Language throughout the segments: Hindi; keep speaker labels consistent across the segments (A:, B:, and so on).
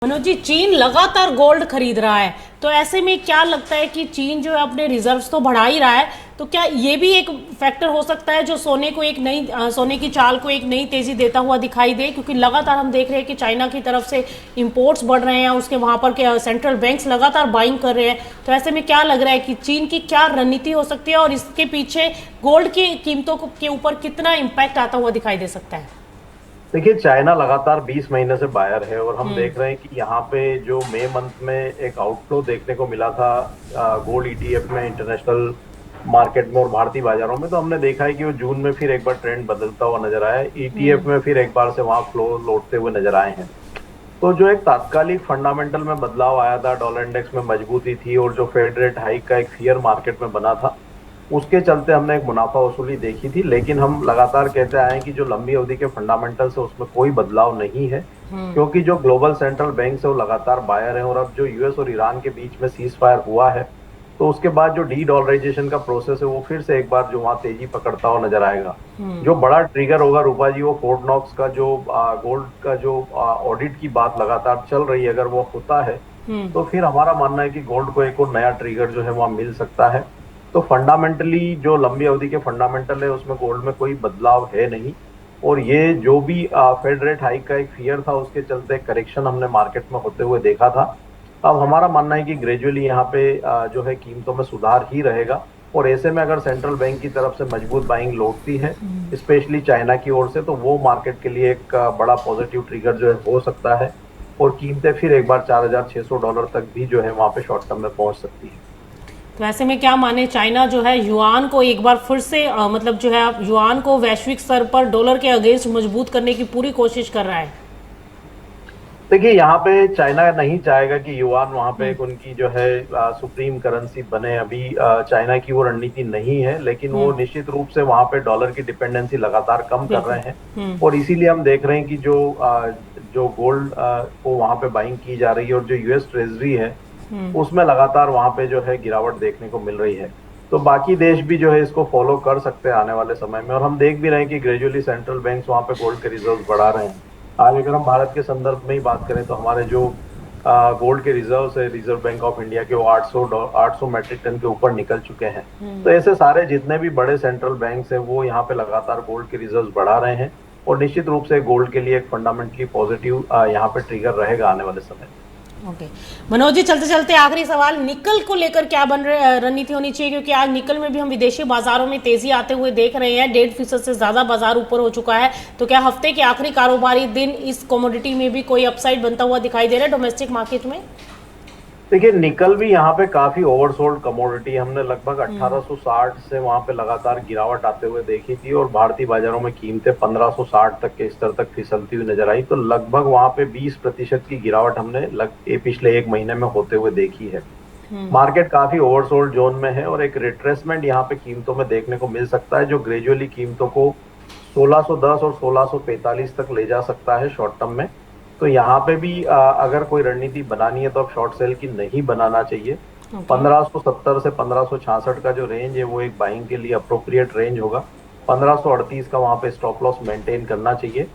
A: मनोज जी, चीन लगातार गोल्ड खरीद रहा है, तो ऐसे में क्या लगता है कि चीन जो है अपने रिजर्व्स तो बढ़ा ही रहा है, तो क्या ये भी एक फैक्टर हो सकता है जो सोने की चाल को एक नई तेजी देता हुआ दिखाई दे? क्योंकि लगातार हम देख रहे हैं कि चाइना की तरफ से इंपोर्ट्स बढ़ रहे हैं, उसके वहां पर के सेंट्रल बैंक्स लगातार बाइंग कर रहे हैं। तो ऐसे में क्या लग रहा है कि चीन की क्या रणनीति हो सकती है और इसके पीछे गोल्ड की कीमतों के ऊपर कितना इम्पैक्ट आता हुआ दिखाई दे सकता है?
B: देखिए, चाइना लगातार 20 महीने से बायर है और हम देख रहे हैं कि यहाँ पे जो मई मंथ में एक आउटफ्लो देखने को मिला था गोल्ड ईटीएफ में, इंटरनेशनल मार्केट में और भारतीय बाजारों में, तो हमने देखा है कि वो जून में फिर एक बार ट्रेंड बदलता हुआ नजर आया है। ईटीएफ में फिर एक बार से वहां फ्लो लौटते हुए नजर आए हैं। तो जो एक तात्कालिक फंडामेंटल में बदलाव आया था, डॉलर इंडेक्स में मजबूती थी और जो फेड रेट हाइक का एक फियर मार्केट में बना था, उसके चलते हमने एक मुनाफा वसूली देखी थी। लेकिन हम लगातार कहते आए हैं कि जो लंबी अवधि के फंडामेंटल्स है उसमें कोई बदलाव नहीं है, क्योंकि जो ग्लोबल सेंट्रल बैंक है वो लगातार बायर है। और अब जो यूएस और ईरान के बीच में सीज फायर हुआ है, तो उसके बाद जो डी डॉलराइजेशन का प्रोसेस है वो फिर से एक बार जो वहां तेजी पकड़ता हुआ नजर आएगा। जो बड़ा ट्रिगर होगा रूपा जी, वो फोर्ट नॉक्स का जो गोल्ड का जो ऑडिट की बात लगातार चल रही है, अगर वो होता है तो फिर हमारा मानना है कि गोल्ड को एक और नया ट्रिगर जो है वहां मिल सकता है। तो फंडामेंटली जो लंबी अवधि के फंडामेंटल है उसमें गोल्ड में कोई बदलाव है नहीं। और ये जो भी फेड रेट हाइक का एक फियर था, उसके चलते करेक्शन हमने मार्केट में होते हुए देखा था। अब हमारा मानना है कि ग्रेजुअली यहाँ पे जो है कीमतों में सुधार ही रहेगा। और ऐसे में अगर सेंट्रल बैंक की तरफ से मजबूत बाइंग लौटती है, स्पेशली चाइना की ओर से, तो वो मार्केट के लिए एक बड़ा पॉजिटिव ट्रिगर जो है हो सकता है। और कीमतें फिर एक बार $4,600 तक भी जो है वहां पे शॉर्ट टर्म में पहुंच सकती है।
A: तो ऐसे में क्या माने, चाइना जो है युआन को एक बार फिर से मतलब जो है युआन को वैश्विक स्तर पर डॉलर के अगेंस्ट मजबूत करने की पूरी कोशिश कर रहा है?
B: देखिए, यहाँ पे चाइना नहीं चाहेगा कि युआन वहां पे एक उनकी जो है सुप्रीम करेंसी बने। अभी चाइना की वो रणनीति नहीं है, लेकिन वो
A: हम्म।
B: निश्चित रूप से वहां पे डॉलर की डिपेंडेंसी लगातार कम कर
A: बिल्कुल।
B: रहे हैं।
A: हम्म।
B: और इसीलिए हम देख रहे हैं कि जो गोल्ड को वहां पे बाइंग की जा रही है, और जो यूएस ट्रेजरी है
A: हम्म।
B: उसमें लगातार वहां पे जो है गिरावट देखने को मिल रही है। तो बाकी देश भी जो है इसको फॉलो कर सकते हैं आने वाले समय में। और हम देख भी रहे हैं कि ग्रेजुअली सेंट्रल बैंक्स वहां पे गोल्ड के रिजर्व बढ़ा रहे हैं। आज अगर हम भारत के संदर्भ में ही बात करें, तो हमारे जो गोल्ड के रिजर्व है रिजर्व बैंक ऑफ इंडिया के, वो 800 मेट्रिक टन के ऊपर निकल चुके हैं। तो ऐसे सारे जितने भी बड़े सेंट्रल बैंक्स हैं वो यहाँ पे लगातार गोल्ड के रिजर्व बढ़ा रहे हैं। और निश्चित रूप से गोल्ड के लिए एक फंडामेंटली पॉजिटिव यहाँ पे ट्रिगर रहेगा आने वाले समय में।
A: ओके। मनोज जी, चलते चलते आखिरी सवाल, निकल को लेकर क्या रणनीति होनी चाहिए? क्योंकि आज निकल में भी हम विदेशी बाजारों में तेजी आते हुए देख रहे हैं, 1.5% से ज्यादा बाजार ऊपर हो चुका है। तो क्या हफ्ते के आखिरी कारोबारी दिन इस कमोडिटी में भी कोई अपसाइड बनता हुआ दिखाई दे रहा है डोमेस्टिक मार्केट में?
B: देखिए, निकल भी यहाँ पे काफी ओवरसोल्ड कमोडिटी, हमने लगभग 1860 से वहां पे लगातार गिरावट आते हुए देखी थी। और भारतीय बाजारों में कीमतें 1560 तक के स्तर तक फिसलती हुई नजर आई। तो लगभग वहां पे 20% की गिरावट हमने पिछले एक महीने में होते हुए देखी है। मार्केट काफी ओवरसोल्ड जोन में है और एक रिट्रेसमेंट यहाँ पे कीमतों में देखने को मिल सकता है, जो ग्रेजुअली कीमतों को 1610 और 1645 तक ले जा सकता है शॉर्ट टर्म में। तो यहाँ पे भी अगर कोई रणनीति बनानी है तो अब शॉर्ट सेल की नहीं बनाना चाहिए।
A: ओके।
B: 1570 से 1566 का जो रेंज है वो एक बाइंग के लिए अप्रोप्रिएट रेंज होगा। 1538 का वहां पे स्टॉप लॉस मेंटेन करना चाहिए।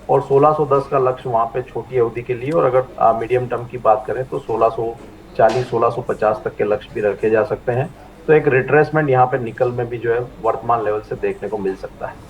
B: और 1610 का लक्ष्य वहां पे छोटी अवधि के लिए, और अगर मीडियम टर्म की बात करें तो 1640 1650 तक के लक्ष्य भी रखे जा सकते हैं। तो एक रिट्रेसमेंट यहाँ पे निकल में भी जो है वर्तमान लेवल से देखने को मिल सकता है।